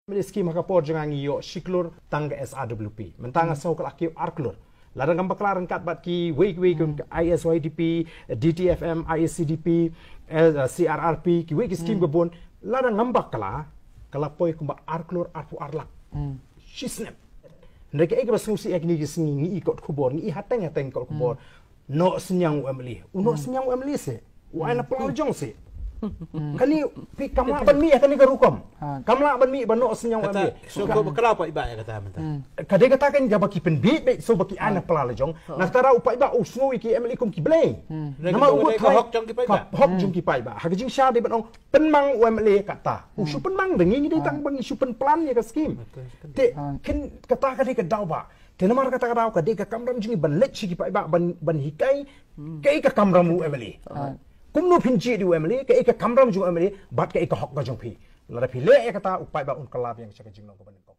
Skim hakapor jangan iyo siklur tangga SRWP mentang asau kelaki arklur ladang gambar kelaran kat bat ki wake ISYDP DTFM ISCDP CRRP ki wake skim kebun ladang ngambak kala poi kumba arklur arpu arlak shisnep mereka basnusi ek ni gisni ni ikot kubor ni hateng kot kubor no senyang emli uno senyang emli se wana pelau jong se kani pi kamla ban mi kani garukom kamla ban mi ban no senyang emli so ko bakala pa iba ya kata menta kade katakan jabaki pen bit so baki ana pelala jong naftara upa iba usngo iki emli kum ki bleng nama ubut hok jong ki pa iba hok jong ki pa iba hagajing sha de ban penmang emli kata usu penmang dengi ni tang bang isu pen plan ya ka skim te ken kata kade ka dau ba tenamar kata dau kade ka kamram jingi ban let ki pa iba ban hikai kai ka kamramu emli kumno pinci di Emily ke ika kamram ju Emily bat ke ika hok ga jong pi lara pi le kata upai ba un kalab yang saka jingno ko ban ko